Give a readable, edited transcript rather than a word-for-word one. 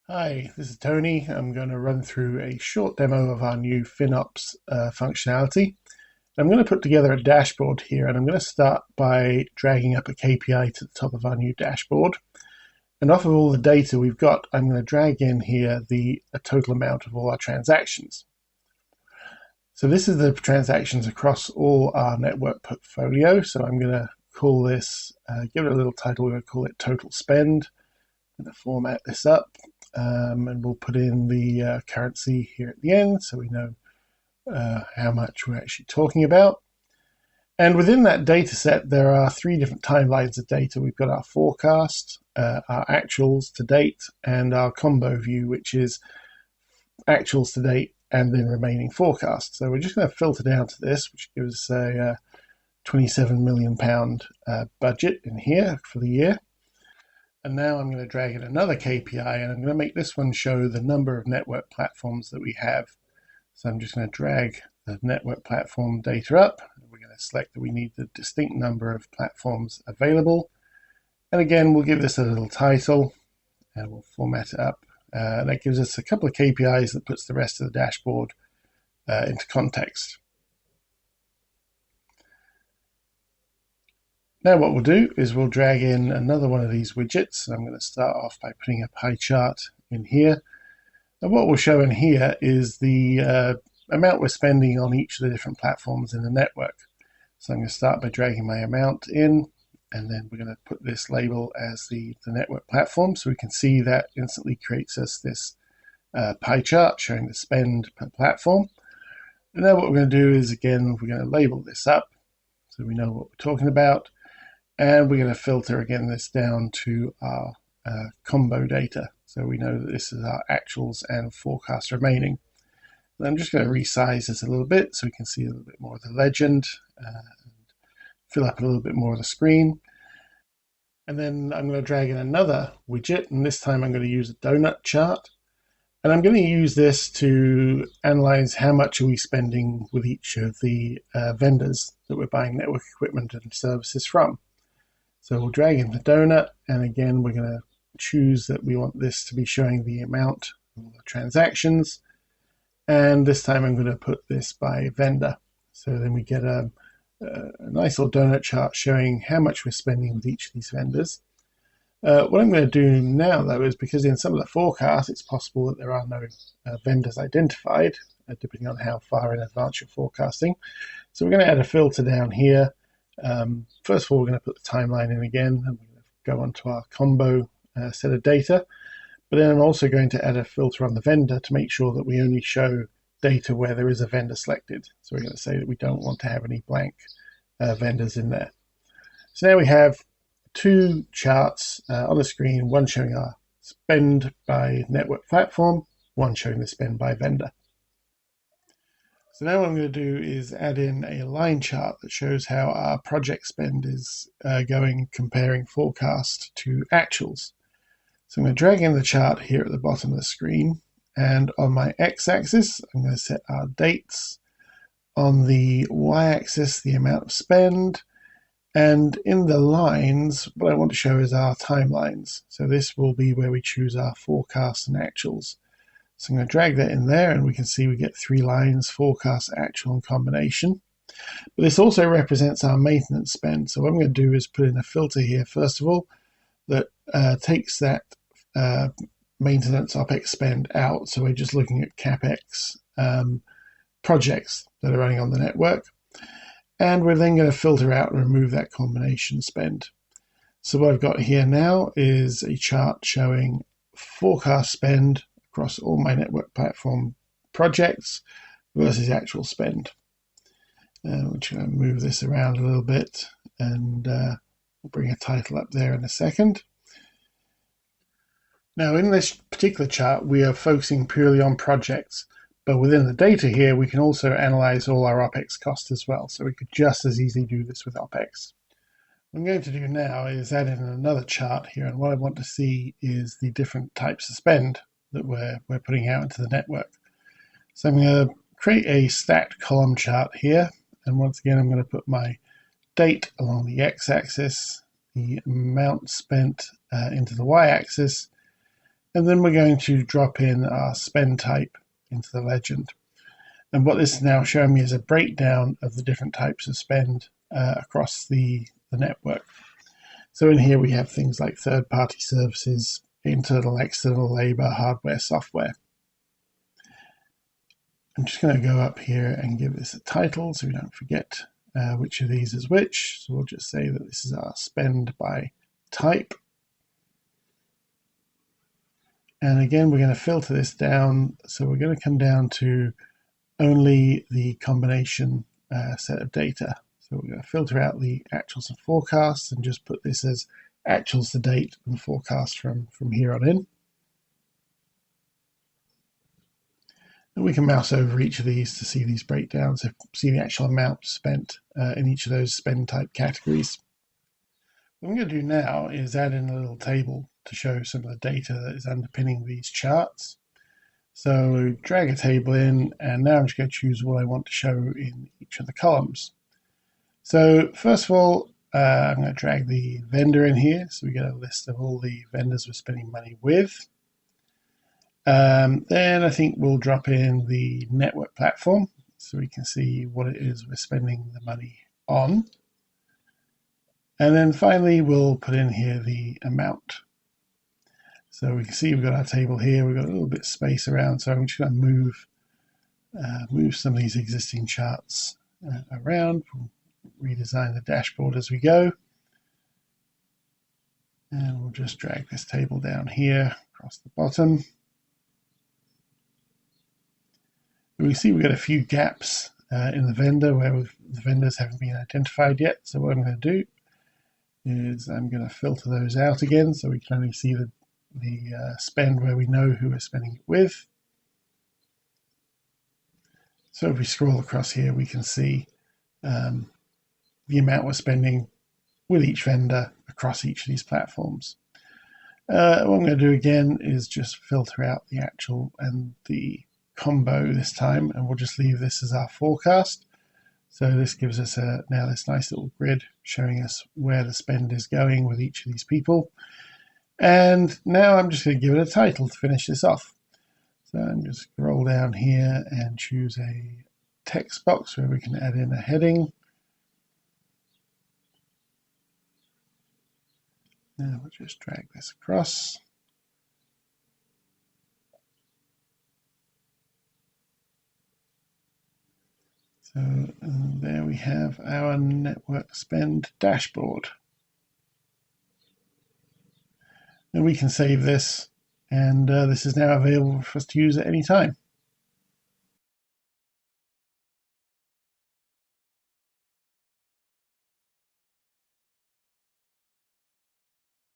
Hi, this is Tony. I'm going to run through a short demo of our new FinOps functionality. I'm going to put together a dashboard here, and I'm going to start by dragging up a KPI to the top of our new dashboard. And off of all the data we've got, I'm going to drag in here the total amount of all our transactions. So this is the transactions across all our network portfolio. So I'm going to call this, give it a little title, we're going to call it total spend. I'm going to format this up. And we'll put in the currency here at the end so we know how much we're actually talking about. And within that data set, there are three different timelines of data. We've got our forecast, our actuals to date, and our combo view, which is actuals to date and then remaining forecast. So we're just going to filter down to this, which gives a £27 million budget in here for the year. And now I'm going to drag in another KPI, and I'm going to make this one show the number of network platforms that we have. So I'm just going to drag the network platform data up. We're going to select that we need the distinct number of platforms available. And again, we'll give this a little title, and we'll format it up. That gives us a couple of KPIs that puts the rest of the dashboard into context. Now what we'll do is we'll drag in another one of these widgets. I'm going to start off by putting a pie chart in here. And what we'll show in here is the amount we're spending on each of the different platforms in the network. So I'm going to start by dragging my amount in, and then we're going to put this label as the network platform, so we can see that instantly creates us this pie chart showing the spend per platform. And now what we're going to do is, again, we're going to label this up so we know what we're talking about. And we're going to filter again this down to our combo data. So we know that this is our actuals and forecast remaining. And I'm just going to resize this a little bit so we can see a little bit more of the legend and fill up a little bit more of the screen. And then I'm going to drag in another widget, and this time I'm going to use a donut chart. And I'm going to use this to analyze how much are we spending with each of the vendors that we're buying network equipment and services from. So we'll drag in the donut, and again, we're going to choose that we want this to be showing the amount of the transactions. And this time I'm going to put this by vendor. So then we get a nice little donut chart showing how much we're spending with each of these vendors. What I'm going to do now, though, is because in some of the forecasts, it's possible that there are no vendors identified, depending on how far in advance you're forecasting. So we're going to add a filter down here. First of all, we're going to put the timeline in again, and we're going to go onto our combo set of data. But then I'm also going to add a filter on the vendor to make sure that we only show data where there is a vendor selected. So we're going to say that we don't want to have any blank vendors in there. So now we have two charts on the screen, one showing our spend by network platform, one showing the spend by vendor. So now what I'm going to do is add in a line chart that shows how our project spend is going, comparing forecast to actuals. So I'm going to drag in the chart here at the bottom of the screen, and on my x-axis I'm going to set our dates, on the y-axis the amount of spend, and in the lines what I want to show is our timelines. So this will be where we choose our forecasts and actuals. So I'm going to drag that in there, and we can see we get three lines: forecast, actual, and combination. But this also represents our maintenance spend. So what I'm going to do is put in a filter here, first of all, that takes that maintenance OPEX spend out. So we're just looking at CAPEX projects that are running on the network. And we're then going to filter out and remove that combination spend. So what I've got here now is a chart showing forecast spend across all my network platform projects versus actual spend. We're just going to move this around a little bit, and we'll bring a title up there in a second. Now in this particular chart we are focusing purely on projects, but within the data here we can also analyze all our OPEX costs as well, so we could just as easily do this with OPEX. What I'm going to do now is add in another chart here, and what I want to see is the different types of spend that we're putting out into the network. So I'm going to create a stacked column chart here, and once again I'm going to put my date along the x-axis, the amount spent into the y-axis, And then we're going to drop in our spend type into the legend. And what this is now showing me is a breakdown of the different types of spend across the network. So in here we have things like third-party services, internal, external labor, hardware, software. I'm just going to go up here and give this a title so we don't forget which of these is which. So we'll just say that this is our spend by type. And again, we're going to filter this down. So we're going to come down to only the combination set of data. So we're going to filter out the actuals and forecasts and just put this as actuals to date and forecast from here on in. And we can mouse over each of these to see these breakdowns, see the actual amount spent in each of those spend type categories. What I'm going to do now is add in a little table to show some of the data that is underpinning these charts. So drag a table in, and now I'm just going to choose what I want to show in each of the columns. So first of all, I'm going to drag the vendor in here, so we get a list of all the vendors we're spending money with. Then I think we'll drop in the network platform, so we can see what it is we're spending the money on. And then finally, we'll put in here the amount. So we can see we've got our table here. We've got a little bit of space around, so I'm just going to move some of these existing charts around. We'll redesign the dashboard as we go. And we'll just drag this table down here across the bottom. We see we've got a few gaps in the vendor where the vendors haven't been identified yet. So what I'm going to do is I'm going to filter those out again so we can only see the spend where we know who we're spending it with. So if we scroll across here, we can see the amount we're spending with each vendor across each of these platforms. What I'm going to do again is just filter out the actual and the combo this time, and we'll just leave this as our forecast. So this gives us now this nice little grid showing us where the spend is going with each of these people. And now I'm just going to give it a title to finish this off. So I'm just scroll down here and choose a text box where we can add in a heading. Now we'll just drag this across. So there we have our network spend dashboard. And we can save this, and this is now available for us to use at any time.